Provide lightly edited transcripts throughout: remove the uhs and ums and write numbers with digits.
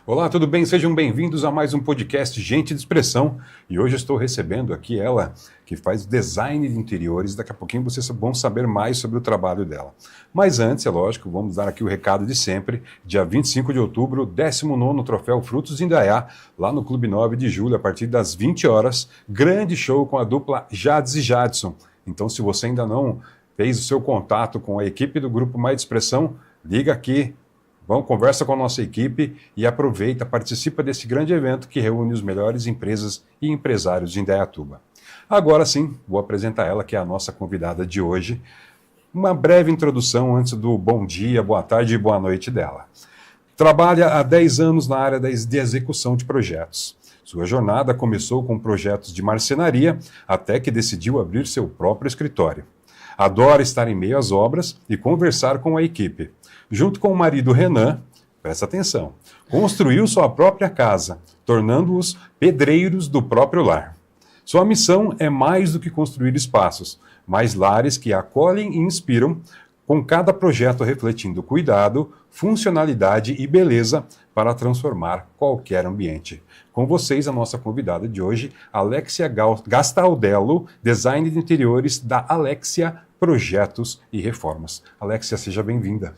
Olá, tudo bem? Sejam bem-vindos a mais um podcast Gente de Expressão. E hoje eu estou recebendo aqui ela, que faz design de interiores. Daqui a pouquinho vocês vão saber mais sobre o trabalho dela. Mas antes, é lógico, vamos dar aqui o recado de sempre. Dia 25 de outubro, 19º Troféu Frutos de Indaiá, lá no Clube 9 de Julho, a partir das 20 horas. Grande show com a dupla Jades e Jadson. Então, se você ainda não fez o seu contato com a equipe do Grupo Mais de Expressão, liga aqui. Vamos, conversa com a nossa equipe e aproveita, participa desse grande evento que reúne os melhores empresas e empresários de Indaiatuba. Agora sim, vou apresentar ela, que é a nossa convidada de hoje. Uma breve introdução antes do bom dia, boa tarde e boa noite dela. Trabalha há 10 anos na área de execução de projetos. Sua jornada começou com projetos de marcenaria, até que decidiu abrir seu próprio escritório. Adora estar em meio às obras e conversar com a equipe. Junto com o marido Renan, presta atenção, construiu sua própria casa, tornando-os pedreiros do próprio lar. Sua missão é mais do que construir espaços, mas lares que acolhem e inspiram, com cada projeto refletindo cuidado, funcionalidade e beleza para transformar qualquer ambiente. Com vocês, a nossa convidada de hoje, Alexia Gastaldello, design de interiores da Alexia Projetos e Reformas. Alexia, seja bem-vinda.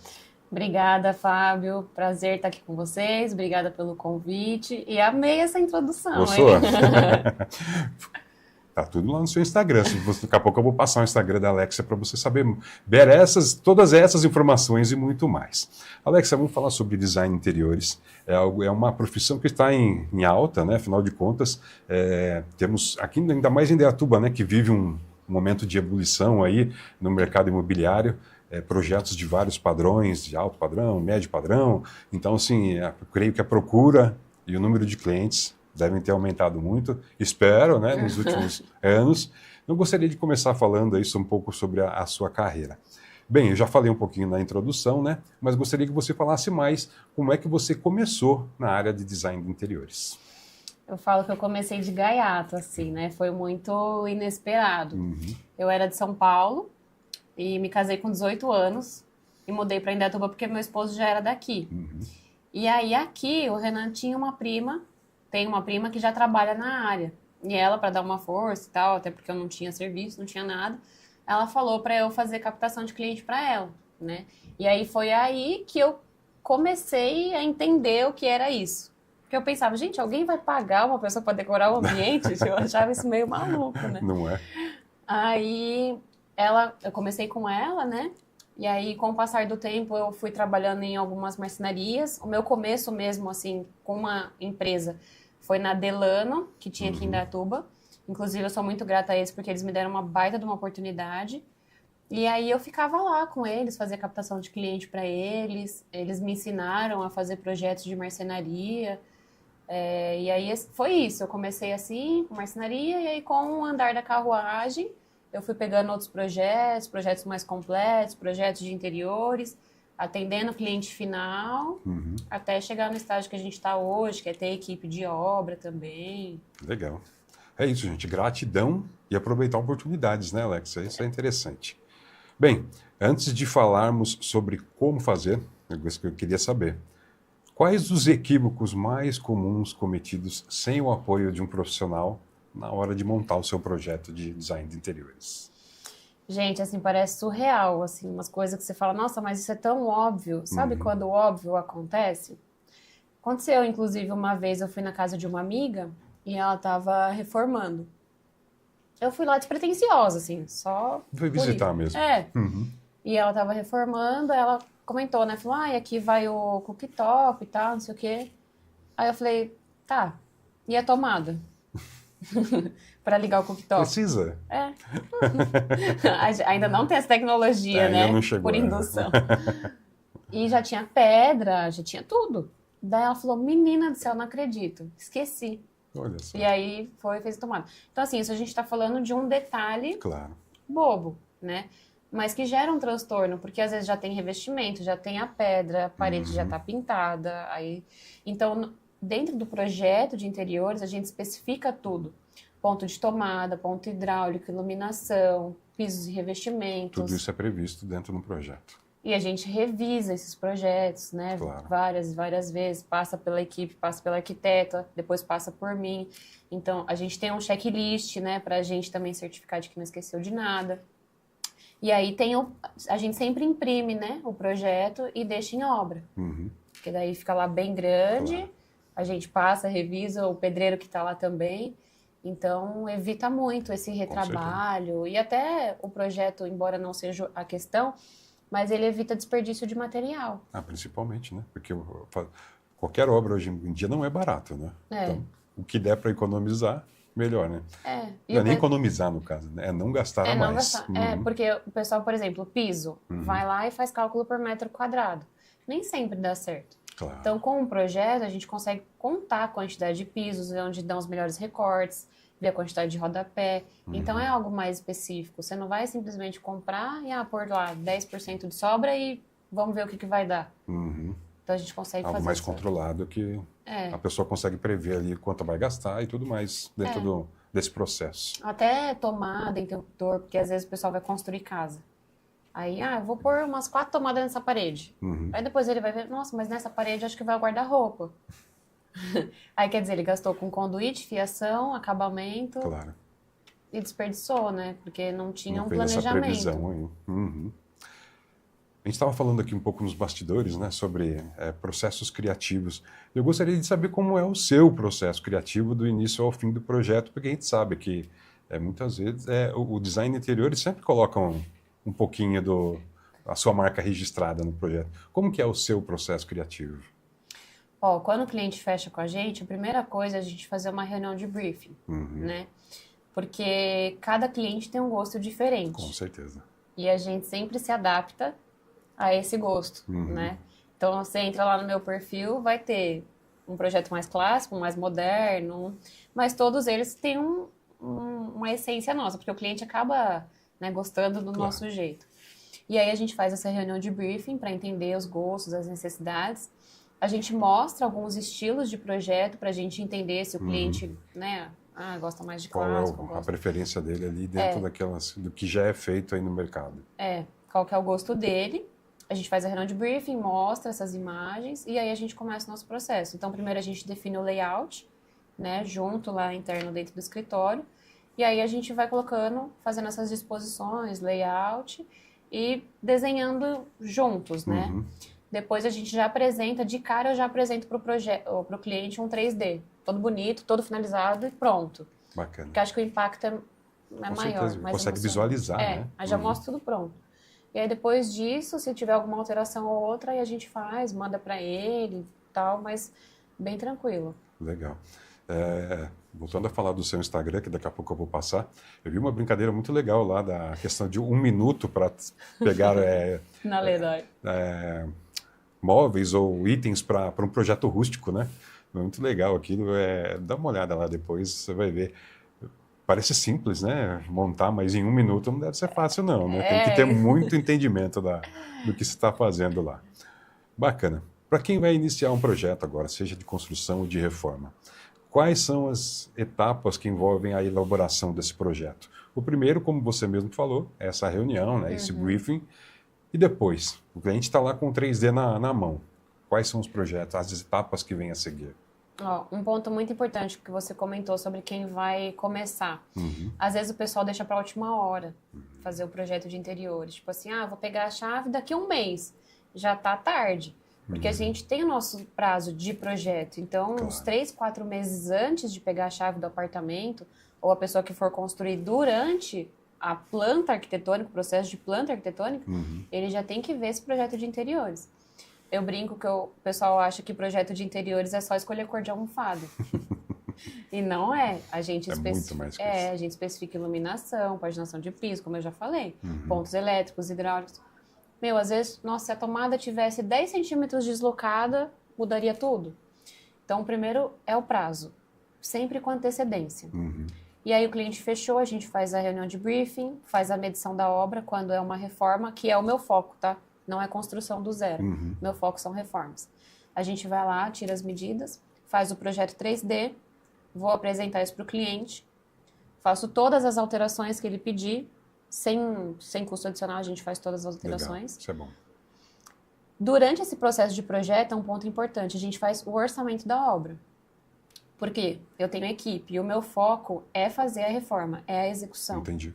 Obrigada, Fábio. Prazer estar aqui com vocês. Obrigada pelo convite. E amei essa introdução. Gostou? Tá tudo lá no seu Instagram. Daqui a pouco eu vou passar o Instagram da Alexia para você saber ver todas essas informações e muito mais. Alexia, vamos falar sobre design de interiores. É uma profissão que está em alta, né? Afinal de contas, temos aqui, ainda mais em Indaiatuba, né, que vive um momento de ebulição aí no mercado imobiliário. Projetos de vários padrões, de alto padrão, médio padrão. Então, assim, eu creio que a procura e o número de clientes devem ter aumentado muito, espero, né, nos últimos anos. Eu gostaria de começar falando isso um pouco sobre a sua carreira. Bem, eu já falei um pouquinho na introdução, né, mas gostaria que você falasse mais como é que você começou na área de design de interiores. Eu falo que eu comecei de gaiato, assim, né? Foi muito inesperado. Eu era de São Paulo e me casei com 18 anos e mudei para Indaiatuba porque meu esposo já era daqui. E aí aqui o Renan tinha tem uma prima que já trabalha na área. E ela, para dar uma força e tal, até porque eu não tinha serviço, não tinha nada, ela falou para eu fazer captação de cliente para ela, né? E aí foi aí que eu comecei a entender o que era isso. Porque eu pensava, gente, alguém vai pagar uma pessoa para decorar o ambiente? Eu achava isso meio maluco, né? Não é? Aí eu comecei com ela, né? E aí, com o passar do tempo, eu fui trabalhando em algumas marcenarias. O meu começo mesmo, assim, com uma empresa, foi na Delano, que tinha aqui em Indaiatuba. Inclusive, eu sou muito grata a eles, porque eles me deram uma baita de uma oportunidade. E aí, eu ficava lá com eles, fazia captação de cliente para eles. Eles me ensinaram a fazer projetos de marcenaria. E aí, foi isso. Eu comecei assim, com marcenaria, e aí, com o andar da carruagem, eu fui pegando outros projetos mais completos, projetos de interiores, atendendo o cliente final, até chegar no estágio que a gente está hoje, que é ter equipe de obra também. Legal. É isso, gente. Gratidão e aproveitar oportunidades, né, Alexia? Isso é interessante. Bem, antes de falarmos sobre como fazer, isso que eu queria saber. Quais os equívocos mais comuns cometidos sem o apoio de um profissional na hora de montar o seu projeto de design de interiores? Gente, assim, parece surreal, assim, umas coisas que você fala, nossa, mas isso é tão óbvio. Sabe quando o óbvio acontece? Aconteceu, inclusive, uma vez eu fui na casa de uma amiga e ela estava reformando. Eu fui lá despretensiosa, assim, só... Foi visitar mesmo. E ela estava reformando, ela comentou, né? Falou, aqui vai o cooktop e tal, não sei o quê. Aí eu falei, tá, e a tomada? Para ligar o cooktop. Precisa? Ainda não tem essa tecnologia, né? Não chegou, por indução. E já tinha pedra, já tinha tudo. Daí ela falou, menina do céu, não acredito. Esqueci. Olha só. E aí fez a tomada. Então, assim, isso a gente tá falando de um detalhe bobo, né? Mas que gera um transtorno, porque às vezes já tem revestimento, já tem a pedra, a parede já tá pintada. Então, dentro do projeto de interiores, a gente especifica tudo. Ponto de tomada, ponto hidráulico, iluminação, pisos e revestimentos. Tudo isso é previsto dentro do projeto. E a gente revisa esses projetos, né? Claro. Várias vezes, passa pela equipe, passa pela arquiteta, depois passa por mim. Então, a gente tem um checklist, né? Pra gente também certificar de que não esqueceu de nada. E aí a gente sempre imprime, né? O projeto e deixa em obra. Uhum. Porque daí fica lá bem grande, Claro. a gente passa, revisa, o pedreiro que tá lá também. Então, evita muito esse retrabalho. E até o projeto, embora não seja a questão, mas ele evita desperdício de material. Principalmente, né? Porque qualquer obra hoje em dia não é barato, né? Então, o que der para economizar, melhor, né? Não é nem economizar, no caso, né? É não gastar a não mais. gastar. Porque o pessoal, por exemplo, piso, vai lá e faz cálculo por metro quadrado. Nem sempre dá certo. Claro. Então, com o projeto, a gente consegue contar a quantidade de pisos, ver onde dão os melhores recortes, ver a quantidade de rodapé. Então, é algo mais específico. Você não vai simplesmente comprar e pôr lá 10% de sobra e vamos ver o que vai dar. Então, a gente consegue Algo fazer mais isso. controlado que a pessoa consegue prever ali quanto vai gastar e tudo mais dentro desse processo. Até tomada, interruptor, porque às vezes o pessoal vai construir casa. Aí, eu vou pôr umas 4 tomadas nessa parede. Aí depois ele vai ver, nossa, mas nessa parede acho que vai o guarda-roupa. Aí quer dizer, ele gastou com conduíte, fiação, acabamento. Claro. E desperdiçou, né? Porque não tinha Não um fez essa planejamento. previsão aí. A gente estava falando aqui um pouco nos bastidores, né, sobre processos criativos. Eu gostaria de saber como é o seu processo criativo do início ao fim do projeto, porque a gente sabe que muitas vezes o design interior eles sempre colocam um pouquinho a sua marca registrada no projeto. Como que é o seu processo criativo? Quando o cliente fecha com a gente primeira coisa é a gente fazer uma reunião de briefing, né? Porque cada cliente tem um gosto diferente. Com certeza. E a gente sempre se adapta a esse gosto, né? Então, você entra lá no meu perfil, vai ter um projeto mais clássico, mais moderno, mas todos eles têm uma essência nossa, porque o cliente acaba, né, gostando do nosso jeito. E aí a gente faz essa reunião de briefing para entender os gostos, as necessidades. A gente mostra alguns estilos de projeto para a gente entender se o cliente, né, gosta mais de clássico. Qual é a preferência dele ali dentro do que já é feito aí no mercado? Qual que é o gosto dele. A gente faz a reunião de briefing, mostra essas imagens e aí a gente começa o nosso processo. Então, primeiro a gente define o layout, né, junto lá interno dentro do escritório. E aí a gente vai colocando, fazendo essas disposições, layout e desenhando juntos, né? Depois a gente já apresenta, de cara eu já apresento para o cliente um 3D, todo bonito, todo finalizado e pronto. Bacana. Porque acho que o impacto é maior. Certeza. Mais consegue emocionante. visualizar, né? Aí já mostra tudo pronto. E aí depois disso, se tiver alguma alteração ou outra, aí a gente faz, manda para ele e tal, mas bem tranquilo. Legal. Voltando a falar do seu Instagram, que daqui a pouco eu vou passar, eu vi uma brincadeira muito legal lá da questão de 1 minuto para pegar Na Ledói. móveis ou itens para um projeto rústico, né? Muito legal aquilo. Dá uma olhada lá depois, você vai ver. Parece simples, né? Montar, mas em 1 minuto não deve ser fácil, não, né? Tem que ter muito entendimento do que você está fazendo lá. Bacana. Para quem vai iniciar um projeto agora, seja de construção ou de reforma, quais são as etapas que envolvem a elaboração desse projeto? O primeiro, como você mesmo falou, é essa reunião, né? Esse briefing. E depois, o cliente está lá com o 3D na mão. Quais são os projetos, as etapas que vêm a seguir? Um ponto muito importante que você comentou sobre quem vai começar. Às vezes o pessoal deixa para a última hora fazer o projeto de interiores. Tipo assim, vou pegar a chave daqui a 1 mês. Já tá tarde. Porque a gente tem o nosso prazo de projeto. Então, uns 3, 4 meses antes de pegar a chave do apartamento, ou a pessoa que for construir durante a planta arquitetônica, o processo de planta arquitetônica, ele já tem que ver esse projeto de interiores. Eu brinco que o pessoal acha que projeto de interiores é só escolher cor de almofada. E não é. A gente muito mais que isso. a gente especifica iluminação, paginação de piso, como eu já falei, pontos elétricos, hidráulicos. Às vezes, se a tomada tivesse 10 centímetros deslocada, mudaria tudo. Então, o primeiro é o prazo, sempre com antecedência. E aí o cliente fechou, a gente faz a reunião de briefing, faz a medição da obra, quando é uma reforma, que é o meu foco, tá? Não é construção do zero. Meu foco são reformas. A gente vai lá, tira as medidas, faz o projeto 3D, vou apresentar isso para o cliente, faço todas as alterações que ele pedir, sem custo adicional, a gente faz todas as alterações. Legal. Isso é bom. Durante esse processo de projeto, é um ponto importante, a gente faz o orçamento da obra. Por quê? Eu tenho equipe e o meu foco é fazer a reforma, é a execução. Entendi.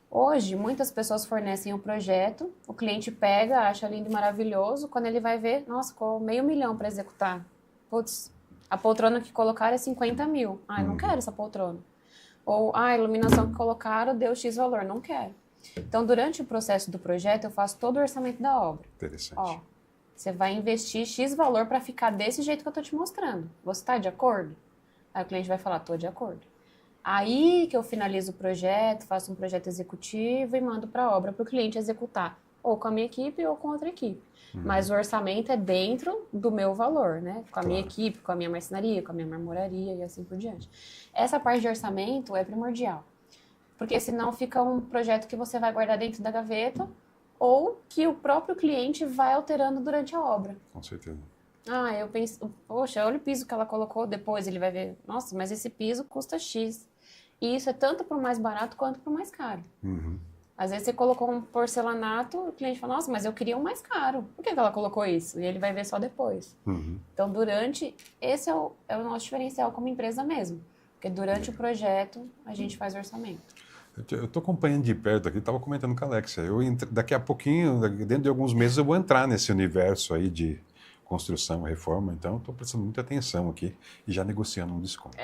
Hoje, muitas pessoas fornecem o projeto, o cliente pega, acha lindo e maravilhoso, quando ele vai ver, nossa, ficou R$500 mil para executar. Putz, a poltrona que colocaram é 50 mil. Ah, eu não quero essa poltrona. Ou, a iluminação que colocaram deu X valor, não quero. Então, durante o processo do projeto, eu faço todo o orçamento da obra. Interessante. Ó, você vai investir X valor para ficar desse jeito que eu tô te mostrando. Você está de acordo? Aí o cliente vai falar, tô de acordo. Aí que eu finalizo o projeto, faço um projeto executivo e mando para a obra para o cliente executar, ou com a minha equipe ou com outra equipe. Mas o orçamento é dentro do meu valor, né? Com a minha equipe, com a minha marcenaria, com a minha marmoraria e assim por diante. Essa parte de orçamento é primordial, porque senão fica um projeto que você vai guardar dentro da gaveta ou que o próprio cliente vai alterando durante a obra. Com certeza. Ah, eu penso, poxa, olha o piso que ela colocou, depois ele vai ver, nossa, mas esse piso custa X. E isso é tanto para o mais barato quanto para o mais caro. Às vezes você colocou um porcelanato, o cliente fala, nossa, mas eu queria um mais caro. Por que ela colocou isso? E ele vai ver só depois. Então, esse é o nosso diferencial como empresa mesmo. Porque durante o projeto, a gente faz orçamento. Eu estou acompanhando de perto aqui, estava comentando com a Alexia. Daqui a pouquinho, dentro de alguns meses, eu vou entrar nesse universo aí de construção, reforma, então estou prestando muita atenção aqui e já negociando um desconto.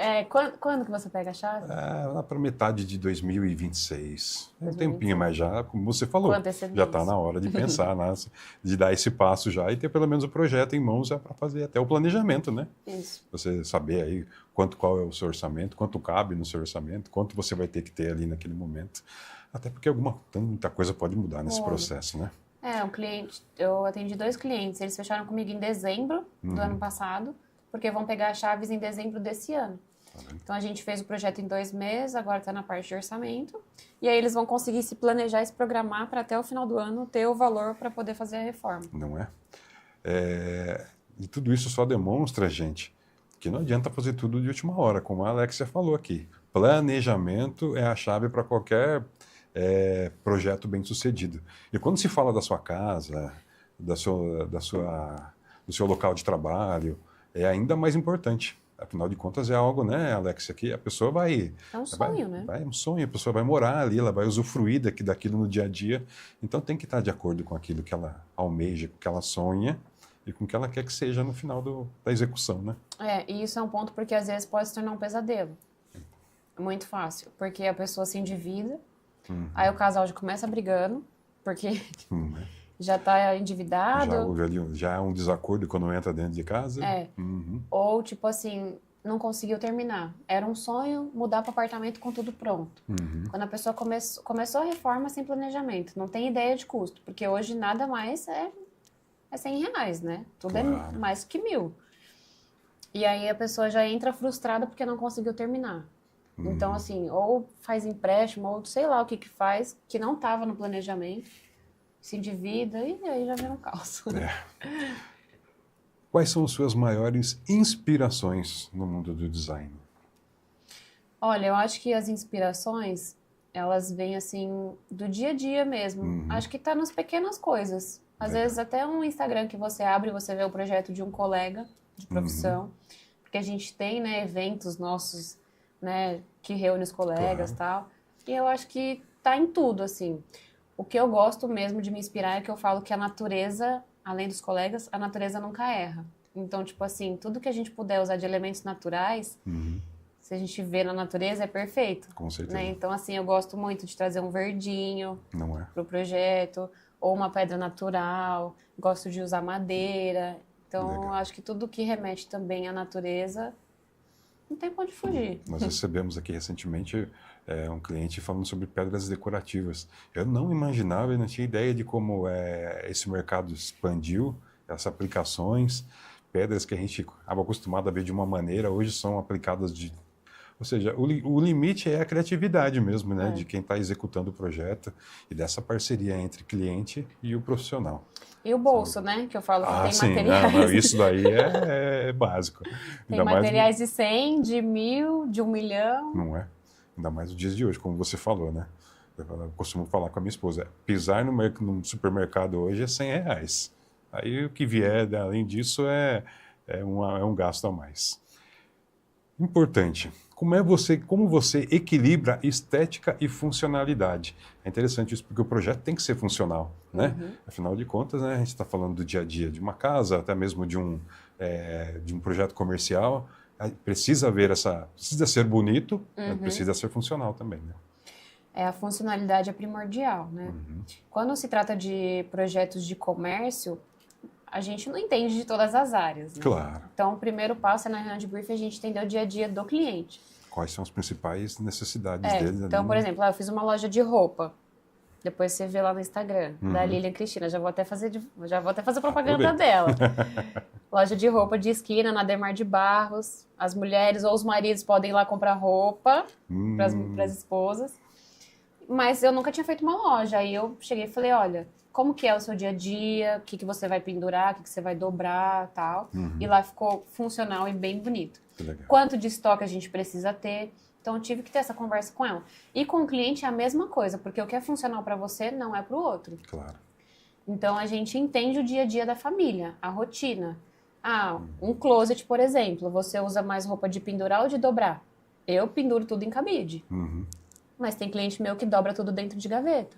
Quando que você pega a chave? Lá para metade de 2026. Um tempinho, mas já, como você falou, já está na hora de pensar, de dar esse passo já e ter pelo menos o projeto em mãos já para fazer até o planejamento, né? Isso. Você saber aí qual é o seu orçamento, quanto cabe no seu orçamento, quanto você vai ter que ter ali naquele momento. Até porque muita coisa pode mudar nesse processo, né? Eu atendi 2 clientes, eles fecharam comigo em dezembro do ano passado, porque vão pegar as chaves em dezembro desse ano. Então a gente fez o projeto em 2 meses, agora está na parte de orçamento, e aí eles vão conseguir se planejar e se programar para até o final do ano ter o valor para poder fazer a reforma. Não é? E tudo isso só demonstra, gente, que não adianta fazer tudo de última hora, como a Alexia falou aqui. Planejamento é a chave para qualquer projeto bem sucedido. E quando se fala da sua casa, do seu local de trabalho, é ainda mais importante. Afinal de contas, é algo, né, Alexia, que a pessoa vai... É um sonho, né? É um sonho, a pessoa vai morar ali, ela vai usufruir daquilo no dia a dia. Então tem que estar de acordo com aquilo que ela almeja, com o que ela sonha e com o que ela quer que seja no final da execução, né? E isso é um ponto porque às vezes pode se tornar um pesadelo. É muito fácil, porque a pessoa se endivida, aí o casal já começa brigando, porque já está endividado. Já há um desacordo quando entra dentro de casa. Ou, tipo assim, não conseguiu terminar. Era um sonho mudar para apartamento com tudo pronto. Quando a pessoa começou a reforma sem planejamento, não tem ideia de custo, porque hoje nada mais é R$100, né? Tudo é mais que 1.000. E aí a pessoa já entra frustrada porque não conseguiu terminar. Então, assim, ou faz empréstimo, ou sei lá o que faz, que não estava no planejamento, se endivida e aí já vira um caos. Quais são as suas maiores inspirações no mundo do design? Olha, eu acho que as inspirações, elas vêm, assim, do dia a dia mesmo. Acho que tá nas pequenas coisas. Às vezes até um Instagram que você abre e você vê o projeto de um colega de profissão. Porque a gente tem, né, eventos nossos, né, que reúne os colegas e tal. E eu acho que tá em tudo, assim. O que eu gosto mesmo de me inspirar é que eu falo que a natureza, além dos colegas, a natureza nunca erra. Então, tipo assim, tudo que a gente puder usar de elementos naturais, se a gente vê na natureza, é perfeito. Com certeza. Né? Então, assim, eu gosto muito de trazer um verdinho pro projeto, ou uma pedra natural, gosto de usar madeira. Então, eu acho que tudo que remete também à natureza, não tem pra onde fugir. Nós recebemos aqui recentemente um cliente falando sobre pedras decorativas. Eu não imaginava, eu não tinha ideia de como esse mercado expandiu, essas aplicações, pedras que a gente estava acostumado a ver de uma maneira, hoje são aplicadas de... Ou seja, o limite é a criatividade mesmo, né? De quem está executando o projeto e dessa parceria entre cliente e o profissional. E o bolso, né? Que eu falo que tem materiais. Não, isso daí é básico. Tem materiais de 100, de 1.000, de 1 milhão. Não é? Ainda mais nos dias de hoje, como você falou, né? Eu costumo falar com a minha esposa, pisar num supermercado hoje é R$100. Aí o que vier além disso é um gasto a mais. Importante. Como você equilibra estética e funcionalidade? É interessante isso, porque o projeto tem que ser funcional, né? Afinal de contas, né, a gente está falando do dia a dia de uma casa, até mesmo de um projeto comercial. Precisa ser bonito, mas precisa ser funcional também, né? A funcionalidade é primordial, né? Quando se trata de projetos de comércio, a gente não entende de todas as áreas, né? Claro. Então, o primeiro passo é na reunião de briefing a gente entender o dia a dia do cliente. Quais são as principais necessidades deles? Então, por exemplo, eu fiz uma loja de roupa. Depois você vê lá no Instagram, da Lilian Cristina. Já vou até fazer propaganda dela. Loja de roupa de esquina, na Ademar de Barros. As mulheres ou os maridos podem ir lá comprar roupa para as esposas. Mas eu nunca tinha feito uma loja. Aí eu cheguei e falei, olha, como que é o seu dia a dia? O que você vai pendurar? O que você vai dobrar? Tal. E lá ficou funcional e bem bonito. Quanto de estoque a gente precisa ter? Então, eu tive que ter essa conversa com ela. E com o cliente é a mesma coisa, porque o que é funcional para você não é para o outro. Claro. Então, a gente entende o dia a dia da família, a rotina. Um closet, por exemplo, você usa mais roupa de pendurar ou de dobrar? Eu penduro tudo em cabide. Mas tem cliente meu que dobra tudo dentro de gaveta.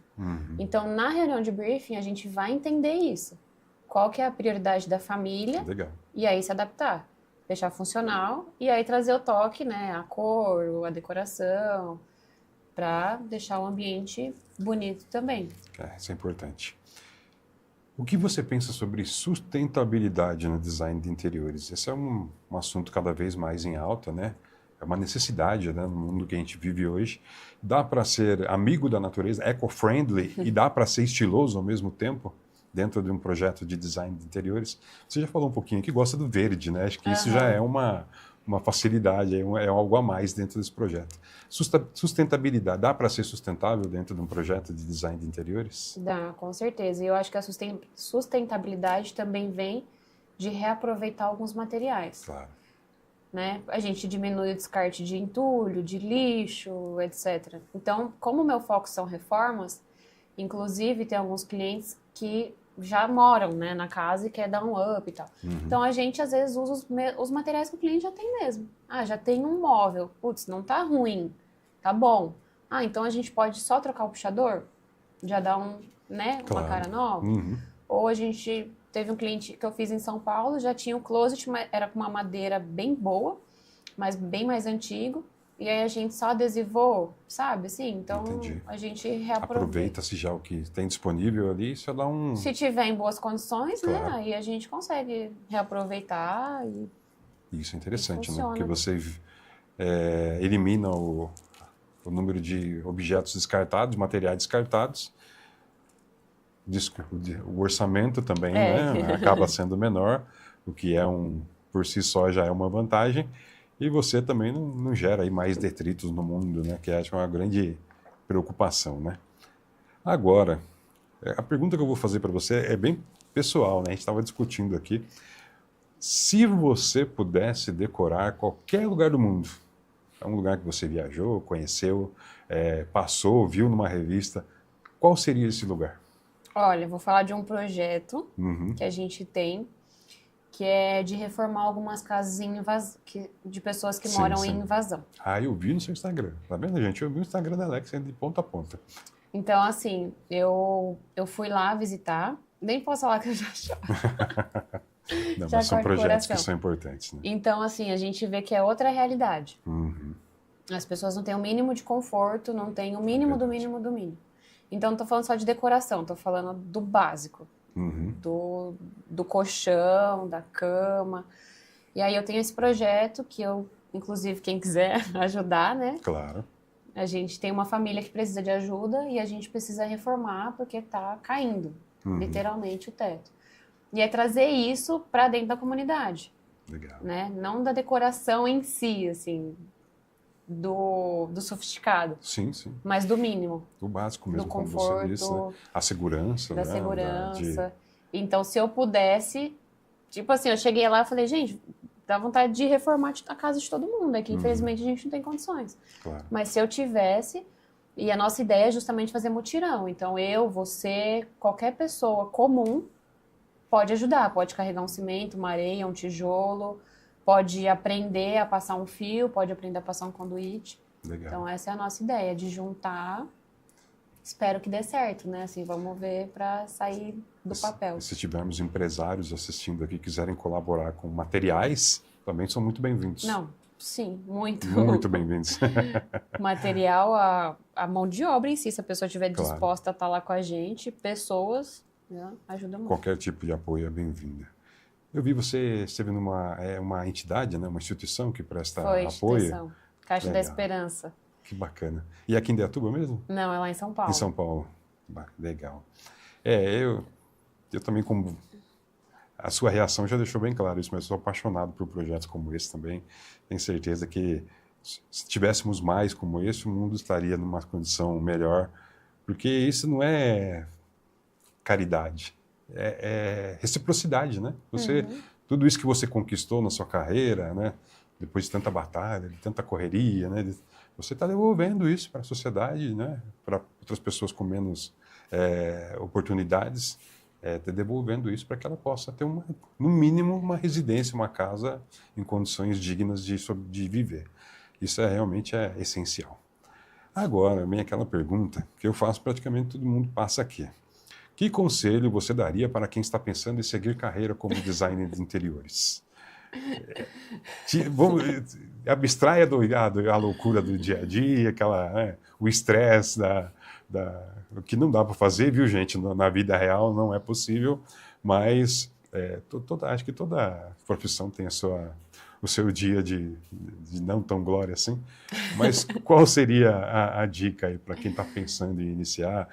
Então, na reunião de briefing, a gente vai entender isso. Qual que é a prioridade da família? Legal. E aí se adaptar. Deixar funcional e aí trazer o toque, né? A cor, a decoração, para deixar o ambiente bonito também. Isso é importante. O que você pensa sobre sustentabilidade no design de interiores? Esse é um assunto cada vez mais em alta, né? É uma necessidade, né, no mundo que a gente vive hoje. Dá para ser amigo da natureza, eco-friendly, e dá para ser estiloso ao mesmo tempo, dentro de um projeto de design de interiores. Você já falou um pouquinho que gosta do verde, né? Acho que isso já é uma facilidade, é algo a mais dentro desse projeto. Sustentabilidade, dá para ser sustentável dentro de um projeto de design de interiores? Dá, com certeza. E eu acho que a sustentabilidade também vem de reaproveitar alguns materiais. Claro. Né? A gente diminui o descarte de entulho, de lixo, etc. Então, como o meu foco são reformas, inclusive tem alguns clientes que já moram, né, na casa e quer dar um up e tal. Então, a gente, às vezes, usa os materiais que o cliente já tem mesmo. Já tem um móvel. Putz, não tá ruim. Tá bom. Então a gente pode só trocar o puxador? Já dar uma cara nova? Ou a gente... Teve um cliente que eu fiz em São Paulo, já tinha um closet, mas era com uma madeira bem boa, mas bem mais antigo. E aí a gente só adesivou, sabe? Assim, então a gente reaproveita. Aproveita-se já o que tem disponível ali, só dá um... Se tiver em boas condições, né? Aí a gente consegue reaproveitar e... Isso é interessante, né? Porque você elimina o número de objetos descartados, materiais descartados. O orçamento também, né? Acaba sendo menor, o que por si só já é uma vantagem. E você também não gera aí mais detritos no mundo, né? Que acho que é uma grande preocupação, né? Agora, a pergunta que eu vou fazer para você é bem pessoal, né? A gente estava discutindo aqui. Se você pudesse decorar qualquer lugar do mundo, é um lugar que você viajou, conheceu, passou, viu numa revista, qual seria esse lugar? Olha, eu vou falar de um projeto que a gente tem, que é de reformar algumas casas de pessoas que moram em invasão. Eu vi no seu Instagram. Tá vendo, gente? Eu vi o Instagram da Alex de ponta a ponta. Então, assim, eu fui lá visitar. Nem posso falar que eu já choro. Não, mas são projetos que são importantes, né? Então, assim, a gente vê que é outra realidade. As pessoas não têm o mínimo de conforto, não têm o mínimo do mínimo do mínimo. Então, não tô falando só de decoração, tô falando do básico. Do colchão, da cama. E aí eu tenho esse projeto que eu, inclusive, quem quiser ajudar, né? Claro. A gente tem uma família que precisa de ajuda e a gente precisa reformar porque tá caindo, literalmente, o teto. E é trazer isso para dentro da comunidade. Legal. Né? Não da decoração em si, assim, do sofisticado. Sim, sim. Mas do mínimo. Do básico mesmo, do como conforto, você disse, né? A segurança. Da segurança. Então, se eu pudesse... Tipo assim, eu cheguei lá e falei, gente, dá vontade de reformar a casa de todo mundo. É que, infelizmente, a gente não tem condições. Claro. Mas se eu tivesse... E a nossa ideia é justamente fazer mutirão. Então, eu, você, qualquer pessoa comum pode ajudar, pode carregar um cimento, uma areia, um tijolo, pode aprender a passar um fio, pode aprender a passar um conduíte. Legal. Então essa é a nossa ideia, de juntar. Espero que dê certo, né? Assim, vamos ver para sair do papel. Se tivermos empresários assistindo aqui, quiserem colaborar com materiais, também são muito bem-vindos. Não, sim, muito. Muito bem-vindos. Material, a mão de obra em si, se a pessoa estiver Claro. disposta a estar lá com a gente, pessoas, né, ajuda muito. Qualquer tipo de apoio é bem-vindo. Eu vi você esteve numa uma entidade, né, uma instituição que presta Foi, apoio. instituição. Caixa da Legal. Esperança. Que bacana. E aqui em Indaiatuba mesmo? Não, é lá em São Paulo. Em São Paulo. Legal. Eu também, como a sua reação já deixou bem claro isso, mas eu sou apaixonado por projetos como esse também. Tenho certeza que se tivéssemos mais como esse, o mundo estaria numa condição melhor, porque isso não é caridade, é reciprocidade, né? Tudo isso que você conquistou na sua carreira, né? Depois de tanta batalha, de tanta correria, né? Você está devolvendo isso para a sociedade, né? Para outras pessoas com menos oportunidades, devolvendo isso para que ela possa ter, no mínimo, uma residência, uma casa em condições dignas de viver. Isso realmente é essencial. Agora, vem aquela pergunta que eu faço praticamente todo mundo passa aqui. Que conselho você daria para quem está pensando em seguir carreira como designer de interiores? Abstraia a loucura do dia a dia, o estresse o que não dá para fazer, viu, gente? Na vida real não é possível, mas acho que toda profissão tem o seu dia de não tão glória assim. Mas qual seria a dica aí para quem está pensando em iniciar?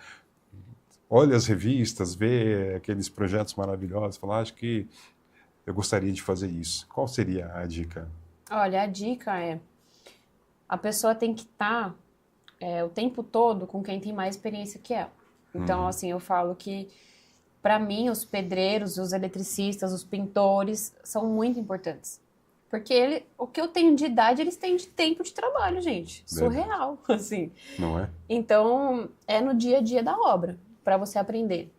Olha as revistas, vê aqueles projetos maravilhosos, fala, acho que eu gostaria de fazer isso. Qual seria a dica? Olha, a dica a pessoa tem que estar o tempo todo com quem tem mais experiência que ela. Então, assim, eu falo que, para mim, os pedreiros, os eletricistas, os pintores são muito importantes. Porque o que eu tenho de idade, eles têm de tempo de trabalho, gente. Surreal, assim. Não é? Então, é no dia a dia da obra, para você aprender.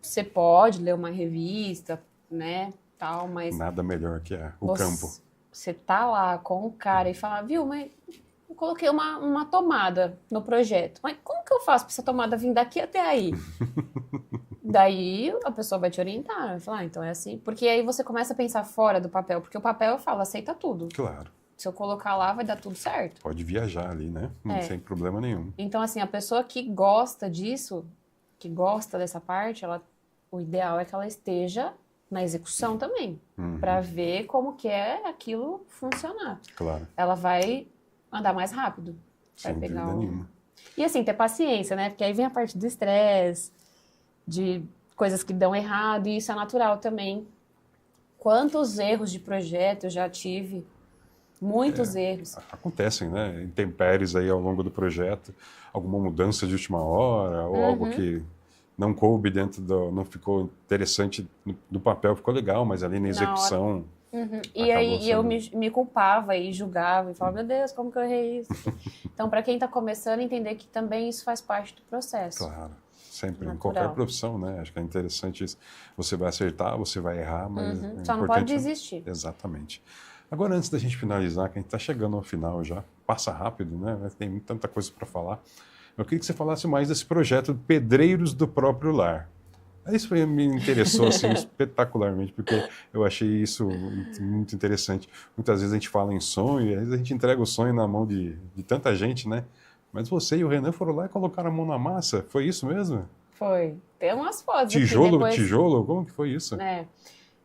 Você pode ler uma revista, né, tal, mas... Nada melhor que o campo. Você tá lá com o cara e fala, viu, mas eu coloquei uma tomada no projeto. Mas como que eu faço para essa tomada vir daqui até aí? Daí a pessoa vai te orientar, vai falar, então é assim. Porque aí você começa a pensar fora do papel, porque o papel, eu falo, aceita tudo. Claro. Se eu colocar lá, vai dar tudo certo. Pode viajar ali, né? Sem problema nenhum. Então, assim, a pessoa que gosta disso, que gosta dessa parte, o ideal é que ela esteja na execução também, para ver como que é aquilo funcionar. Claro. Ela vai andar mais rápido. Sem dúvida nenhuma. E assim, ter paciência, né? Porque aí vem a parte do estresse, de coisas que dão errado, e isso é natural também. Quantos erros de projeto eu já tive? Muitos erros. Acontecem, né? Intempéries aí ao longo do projeto, alguma mudança de última hora, ou algo que não coube não ficou interessante no papel, ficou legal, mas ali na execução... E aí eu me culpava e julgava, e falava, meu Deus, como que eu errei isso? Então, para quem está começando, entender que também isso faz parte do processo. Claro, sempre, natural. Em qualquer profissão, né? Acho que é interessante isso. Você vai acertar, você vai errar, mas só não pode desistir. Exatamente. Agora, antes da gente finalizar, que a gente está chegando ao final já, passa rápido, né? Tem tanta coisa para falar. Eu queria que você falasse mais desse projeto Pedreiros do Próprio Lar. Isso me interessou assim, espetacularmente, porque eu achei isso muito interessante. Muitas vezes a gente fala em sonho, e às vezes a gente entrega o sonho na mão de tanta gente, né? Mas você e o Renan foram lá e colocaram a mão na massa. Foi isso mesmo? Foi. Tem umas fotos. Tijolo, depois... tijolo? Como que foi isso?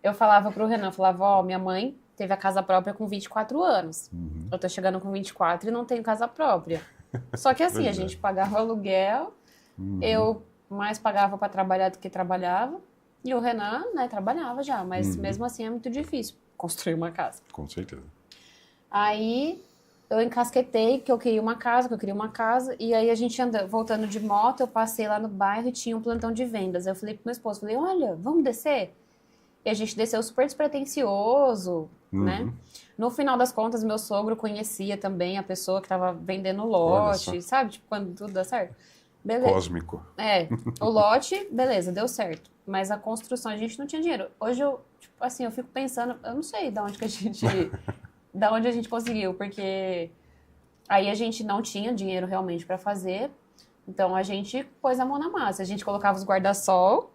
Eu falava pro Renan, falava, minha mãe teve a casa própria com 24 anos. Eu tô chegando com 24 e não tenho casa própria. Só que assim, a gente pagava aluguel, eu mais pagava para trabalhar do que trabalhava, e o Renan, né, trabalhava já, mas mesmo assim é muito difícil construir uma casa. Com certeza. Aí eu encasquetei que eu queria uma casa, e aí a gente voltando de moto, eu passei lá no bairro e tinha um plantão de vendas. Eu falei pro meu esposo, olha, vamos descer? E a gente desceu super despretensioso, né? No final das contas, meu sogro conhecia também a pessoa que estava vendendo o lote, sabe? Tipo, quando tudo dá certo. beleza. Cósmico. O lote, beleza, deu certo. Mas a construção, a gente não tinha dinheiro. Hoje eu, tipo, assim, eu fico pensando, eu não sei de onde que a gente, da onde a gente conseguiu, porque aí a gente não tinha dinheiro realmente para fazer, então a gente pôs a mão na massa. A gente colocava os guarda-sol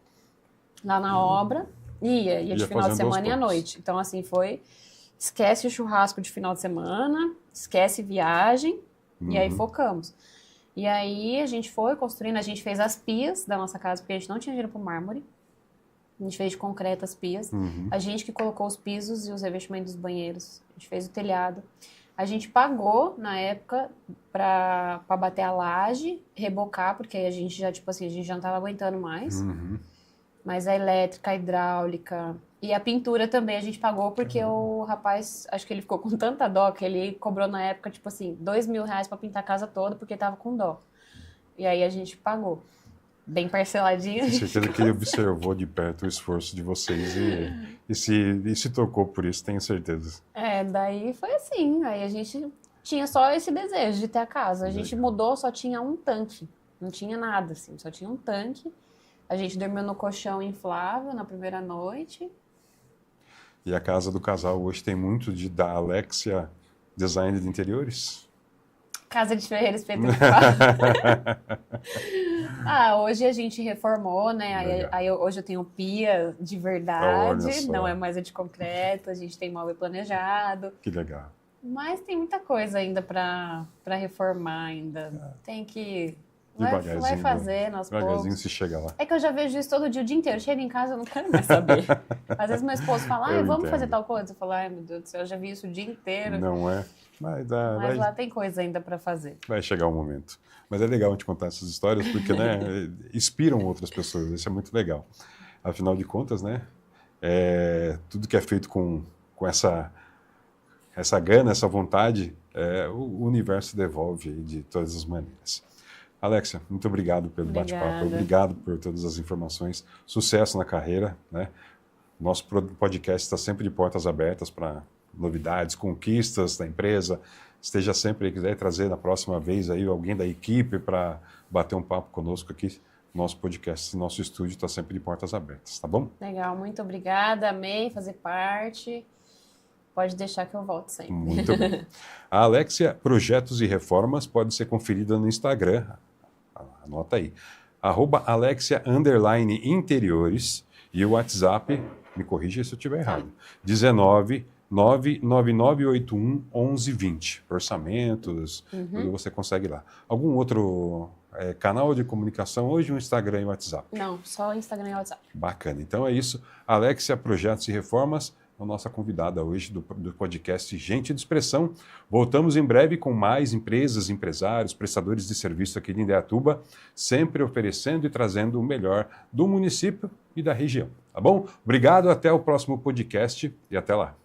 lá na obra, ia de final de semana e à noite. Então, assim, esquece o churrasco de final de semana, esquece viagem, e aí focamos. E aí a gente foi construindo, a gente fez as pias da nossa casa, porque a gente não tinha dinheiro pro mármore. A gente fez de concreto as pias. A gente que colocou os pisos e os revestimentos dos banheiros. A gente fez o telhado. A gente pagou, na época, pra bater a laje, rebocar, porque aí a gente já, tipo assim, a gente já não tava aguentando mais. Mas a elétrica, a hidráulica e a pintura também a gente pagou, porque o rapaz, acho que ele ficou com tanta dó que ele cobrou na época, tipo assim, R$2.000 pra pintar a casa toda, porque tava com dó. E aí a gente pagou. Bem parceladinho. Tenho certeza que ele observou de perto o esforço de vocês e se tocou por isso, tenho certeza. Daí foi assim. Aí a gente tinha só esse desejo de ter a casa. A gente mudou, só tinha um tanque. Não tinha nada, assim, só tinha um tanque. A gente dormiu no colchão inflável na primeira noite. E a casa do casal hoje tem muito da Alexia Design de Interiores? Casa de Ferreira Espeto. Hoje a gente reformou, né? Aí hoje eu tenho pia de verdade, não é mais a de concreto, a gente tem móvel planejado. Que legal. Mas tem muita coisa ainda para reformar ainda. Tem que... Vai fazendo aos poucos. Devagarzinho se chega lá. É que eu já vejo isso todo dia, o dia inteiro. Chego em casa, eu não quero mais saber. Às vezes meu esposo fala, vamos fazer tal coisa. Eu falo, ai meu Deus do céu, eu já vi isso o dia inteiro. Não é? Mas lá tem coisa ainda para fazer. Vai chegar o momento. Mas é legal a gente contar essas histórias, porque né, inspiram outras pessoas. Isso é muito legal. Afinal de contas, né, tudo que é feito com essa gana, essa vontade, o universo devolve de todas as maneiras. Alexia, muito obrigado pelo bate-papo, obrigado por todas as informações, sucesso na carreira, né? Nosso podcast está sempre de portas abertas para novidades, conquistas da empresa, esteja sempre aí, quiser trazer na próxima vez aí alguém da equipe para bater um papo conosco aqui, nosso podcast, nosso estúdio está sempre de portas abertas, tá bom? Legal, muito obrigada, amei fazer parte. Pode deixar que eu volto sempre. Muito bem. A Alexia Projetos e Reformas pode ser conferida no Instagram, anota aí, @Alexia_Interiores e o WhatsApp, me corrija se eu estiver errado, 19 99981 1120. Orçamentos, tudo você consegue lá. Algum outro canal de comunicação hoje, o Instagram e o WhatsApp? Não, só Instagram e WhatsApp. Bacana. Então é isso. Alexia Projetos e Reformas, a nossa convidada hoje do podcast Gente de Expressão. Voltamos em breve com mais empresas, empresários, prestadores de serviço aqui de Indaiatuba, sempre oferecendo e trazendo o melhor do município e da região. Tá bom? Obrigado, até o próximo podcast e até lá.